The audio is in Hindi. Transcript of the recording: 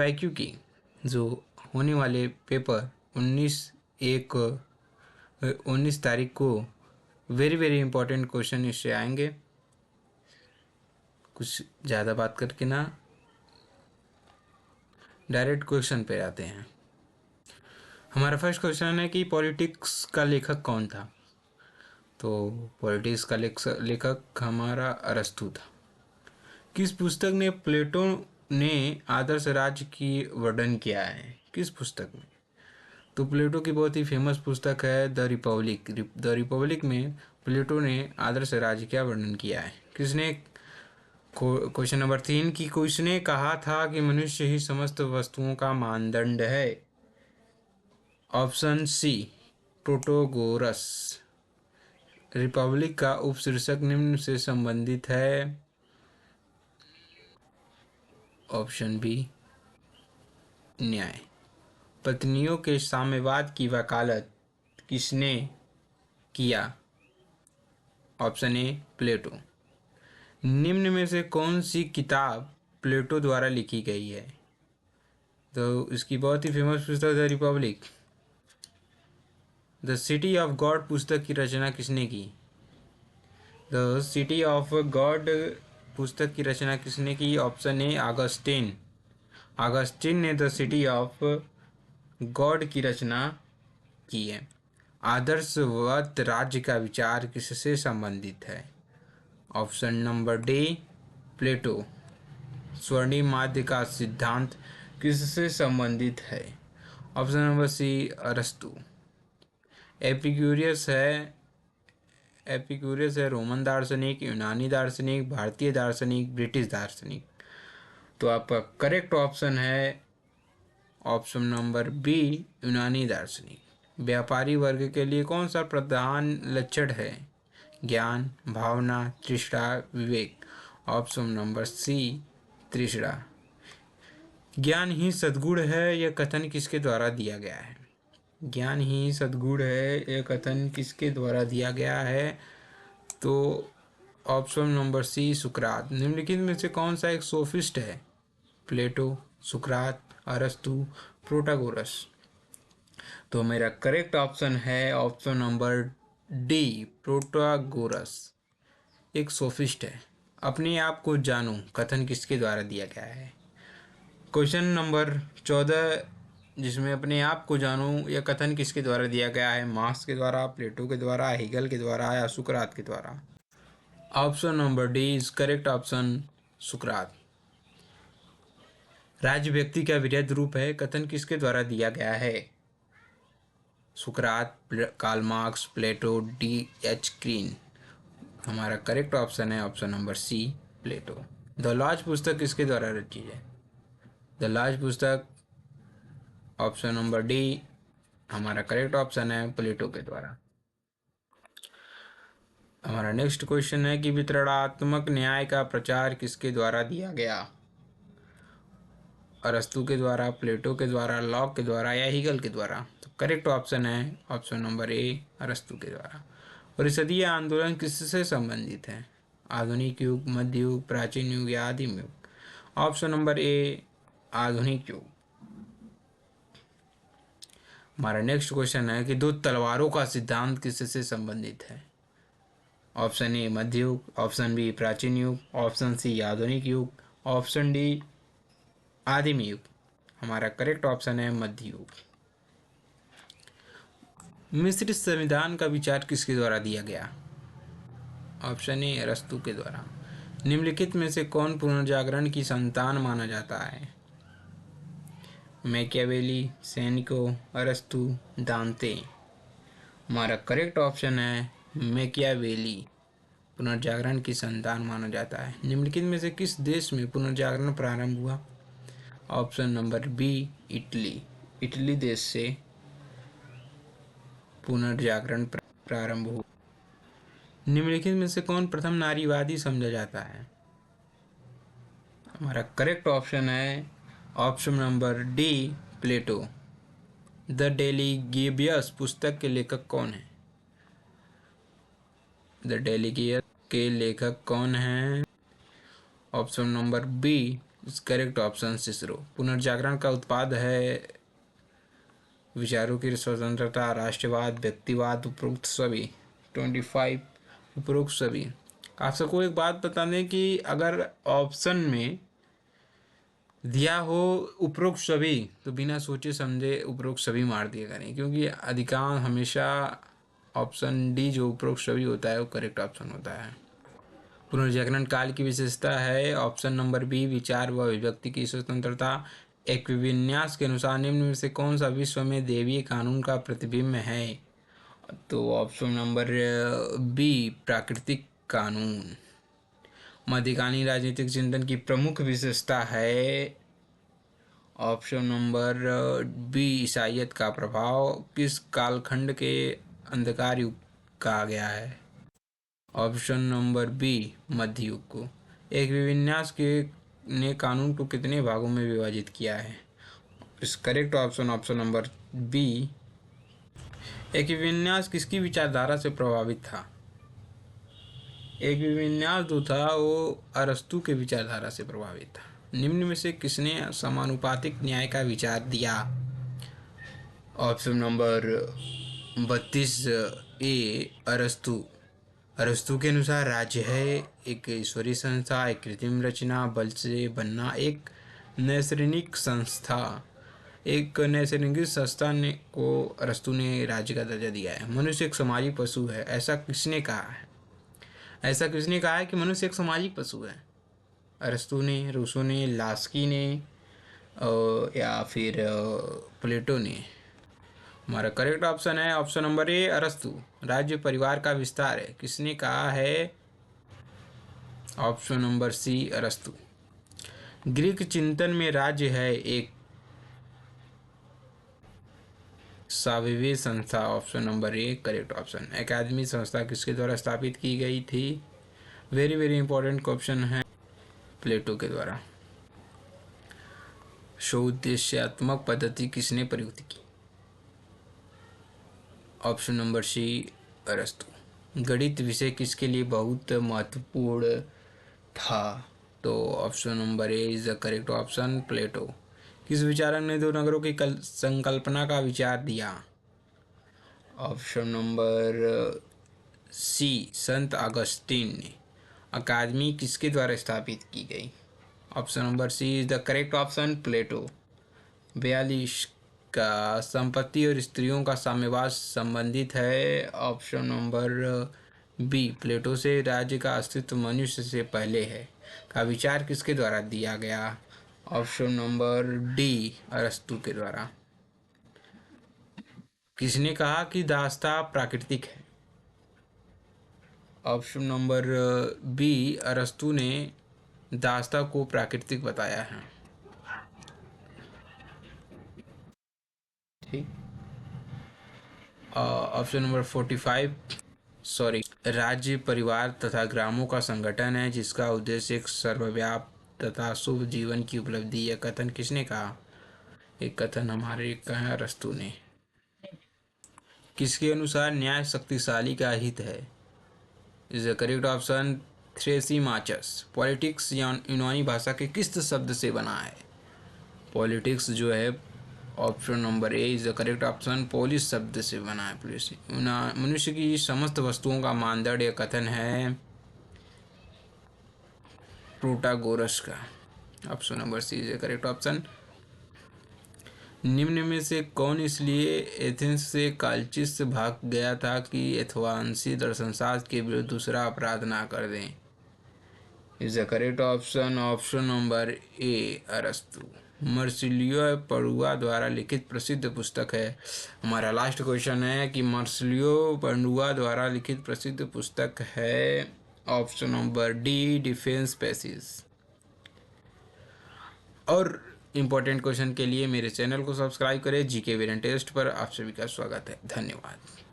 पीवाईक्यू की जो होने वाले पेपर 19 तारीख को वेरी इंपॉर्टेंट क्वेश्चन इससे आएंगे। कुछ ज़्यादा बात करके ना डायरेक्ट क्वेश्चन पे आते हैं। हमारा फर्स्ट क्वेश्चन है कि पॉलिटिक्स का लेखक कौन था। तो पॉलिटिक्स का लेखक हमारा अरस्तु था। किस पुस्तक ने प्लेटो ने आदर्श राज्य की वर्णन किया है? किस पुस्तक में? तो प्लेटो की बहुत ही फेमस पुस्तक है द रिपब्लिक। द रिपब्लिक में प्लेटो ने आदर्श राज्य का वर्णन किया है। किसने? क्वेश्चन नंबर 3 की किसने कहा था कि मनुष्य ही समस्त वस्तुओं का मानदंड है? Option C, प्रोटोगोरस। रिपब्लिक का उपशीर्षक निम्न से संबंधित है। ऑप्शन बी, न्याय। पत्नियों के साम्यवाद की वकालत किसने किया? ऑप्शन ए, प्लेटो। निम्न में से कौन सी किताब प्लेटो द्वारा लिखी गई है? तो इसकी बहुत ही फेमस पुस्तक the Republic. The city of God पुस्तक की रचना किसने की? द सिटी ऑफ गॉड पुस्तक की रचना किसने की? Option A, Augustine. ऑगस्टीन ने द सिटी ऑफ गॉड की रचना की है। आदर्शवत राज्य का विचार किससे संबंधित है? ऑप्शन नंबर डी, प्लेटो। स्वर्णिम माध्य का सिद्धांत किससे संबंधित है? ऑप्शन नंबर सी, अरस्तु। एपिक्यूरियस है रोमन दार्शनिक, यूनानी दार्शनिक, भारतीय दार्शनिक, ब्रिटिश दार्शनिक। तो आपका करेक्ट ऑप्शन है ऑप्शन नंबर बी, यूनानी दार्शनिक। व्यापारी वर्ग के लिए कौन सा प्रधान लक्षण है? ज्ञान, भावना, तृष्णा, विवेक। ऑप्शन नंबर सी, तृष्णा। ज्ञान ही सद्गुण है, यह कथन किसके द्वारा दिया गया है? ज्ञान ही सद्गुण है, यह कथन किसके द्वारा दिया गया है? तो ऑप्शन नंबर सी, सुकरात। निम्नलिखित में से कौन सा एक सोफिस्ट है? प्लेटो, सुकरात, अरस्तु, प्रोटागोरस। तो मेरा करेक्ट ऑप्शन है ऑप्शन नंबर डी, प्रोटागोरस। एक सोफिस्ट है। अपने आप को जानूं कथन किसके द्वारा दिया गया है? क्वेश्चन नंबर 14, जिसमें अपने आप को जानूं यह कथन किसके द्वारा दिया गया है? मार्क्स के द्वारा, प्लेटो के द्वारा, हेगल के द्वारा या सुकरात के द्वारा? Option number D is correct option, सुकरात। राज्य व्यक्ति का वृहद रूप है, कथन किसके द्वारा दिया गया है? सुकरात, Karl Marx, Plato, D H Green. हमारा करेक्ट ऑप्शन है option number C, Plato. The laws पुस्तक किसके द्वारा रची है? द लॉज पुस्तक, ऑप्शन नंबर डी हमारा करेक्ट ऑप्शन है, प्लेटो के द्वारा। हमारा नेक्स्ट क्वेश्चन है कि वितरणात्मक न्याय का प्रचार किसके द्वारा दिया गया? अरस्तु के द्वारा, प्लेटो के द्वारा, लॉक के द्वारा या हीगल के द्वारा? तो करेक्ट ऑप्शन है ऑप्शन नंबर ए, अरस्तु के द्वारा। परिषदीय आंदोलन किससे संबंधित है? आधुनिक युग, मध्य युग, प्राचीन युग या आदिम युग? ऑप्शन नंबर ए, आधुनिक युग। हमारा नेक्स्ट क्वेश्चन है कि दो तलवारों का सिद्धांत किससे संबंधित है? ऑप्शन ए, मध्य युग, ऑप्शन बी, प्राचीन युग, ऑप्शन सी, आधुनिक युग, ऑप्शन डी, आदिम युग। हमारा करेक्ट ऑप्शन है मध्य युग। मिश्रित संविधान का विचार किसके द्वारा दिया गया? ऑप्शन ए, अरस्तु के द्वारा। निम्नलिखित में से कौन पुनर्जागरण की संतान माना जाता है? मैकियावेली, सेनेका, अरस्तु, दांते। हमारा करेक्ट ऑप्शन है मैकियावेली, पुनर्जागरण की संतान माना जाता है। निम्नलिखित में से किस देश में पुनर्जागरण प्रारंभ हुआ? Option number B, Italy. Italy देश से पुनर्जागरण प्रारंभ हुआ। निम्नलिखित में से कौन प्रथम नारीवादी समझा जाता है? हमारा करेक्ट ऑप्शन है option number D, Plato. The डेलीगियस पुस्तक के लेखक कौन है? द डेलीगियस के लेखक कौन हैं? Option number B, correct option Cicero. पुनर्जागरण का उत्पाद है विचारों की स्वतंत्रता, राष्ट्रवाद, व्यक्तिवाद, उपरोक्त सभी। 25 उपरोक्त सभी। आप सबको एक बात बता दें कि अगर ऑप्शन में दिया हो उपरोक्त सभी तो बिना सोचे समझे उपरोक्त सभी मार दिया करें, क्योंकि अधिकांश हमेशा ऑप्शन डी जो उपरोक्त सभी होता है वो करेक्ट ऑप्शन होता है। पुनर्जागरण काल की विशेषता है ऑप्शन नंबर बी विचार व अभिव्यक्ति की स्वतंत्रता। एक विन्यास के अनुसार निम्न में से कौन सा विश्व में दैवीय कानून का प्रतिबिंब है? तो ऑप्शन नंबर बी प्राकृतिक कानून। मध्यकालीन राजनीतिक चिंतन की प्रमुख विशेषता है ऑप्शन नंबर बी ईसाइयत का प्रभाव। किस कालखंड के अंधकार युग कहा गया है? ऑप्शन नंबर बी मध्य युग को। एक विन्यास के ने कानून को कितने भागों में विभाजित किया है? इस करेक्ट ऑप्शन नंबर बी। एक विन्यास किसकी विचारधारा से प्रभावित था? एक विन्यास जो था वो अरस्तू के विचारधारा से प्रभावित था। निम्न में से किसने समानुपातिक न्याय का विचार दिया? ऑप्शन नंबर 32 ए अरस्तु। अरस्तु के अनुसार राज्य है एक ईश्वरीय संस्था, एक कृत्रिम रचना, बल से बनना, एक नैसर्गिक संस्था। एक नैसर्गिक संस्था ने को अरस्तु ने राज्य का दर्जा दिया है। मनुष्य एक सामाजिक पशु है, ऐसा किसने कहा है? ऐसा किसने कहा है कि मनुष्य एक सामाजिक पशु है? अरस्तु ने, रूसो ने, लास्की ने या फिर प्लेटो ने? हमारा करेक्ट ऑप्शन है ऑप्शन नंबर ए अरस्तु। राज्य परिवार का विस्तार है, किसने कहा है? ऑप्शन नंबर सी अरस्तु। ग्रीक चिंतन में राज्य है एक साविवेश संस्था। Option number A correct option. Academy संस्था किसके द्वारा स्थापित की गई थी? वेरी वेरी इंपॉर्टेंट क्वेश्चन है। प्लेटो के द्वारा। सौउद्देश्यात्मक पद्धति किसने प्रयुक्त की? ऑप्शन नंबर सी अरस्तु। गणित विषय किसके लिए बहुत महत्वपूर्ण था? तो option number A is the correct option Plato. किस विचारक ने दो नगरों की संकल्पना का विचार दिया? ऑप्शन नंबर सी संत अगस्तीन ने। अकादमी किसके द्वारा स्थापित की गई? Option number C is the correct option Plato. 42 का संपत्ति और स्त्रियों का साम्यवाद संबंधित है। ऑप्शन नंबर बी प्लेटो से। राज्य का अस्तित्व मनुष्य से पहले है का विचार किसके द्वारा दिया गया? ऑप्शन नंबर डी अरस्तु के द्वारा। किसने कहा कि दास्ता प्राकृतिक है? ऑप्शन नंबर बी अरस्तु ने दास्ता को प्राकृतिक बताया है। ठीक। ऑप्शन नंबर 45 राज्य परिवार तथा ग्रामों का संगठन है जिसका उद्देश्य एक सर्वव्यापी तथा शुभ जीवन की उपलब्धि। यह कथन किसने कहा? एक कथन हमारे कहा अरस्तु ने। किसके अनुसार न्याय शक्तिशाली का हित है? Is the correct option Thrasymachus. Politics यूनानी भाषा के किस शब्द से बना है? पॉलिटिक्स जो है option number A is the correct option police शब्द से बना है। पुलिस मनुष्य की समस्त वस्तुओं का मानदंड यह कथन है प्रोटागोरस का। Option number C is the correct option. निम्न में से कौन इसलिए एथेंस से कालचिस भाग गया था कि एथवांसी दर्शनशास्त्र के विरुद्ध दूसरा अपराध ना कर दें? Is the correct option option number ए अरस्तु। मार्सिलियो पड़ुआ द्वारा लिखित प्रसिद्ध पुस्तक है। हमारा लास्ट क्वेश्चन है कि मार्सिलियो पड़ुआ द्वारा लिखित प्रसिद्ध पुस्तक है option number D defence passage. और इम्पोर्टेंट क्वेश्चन के लिए मेरे चैनल को सब्सक्राइब करें। जीके वेरिएंट टेस्ट पर आप सभी का स्वागत है। धन्यवाद।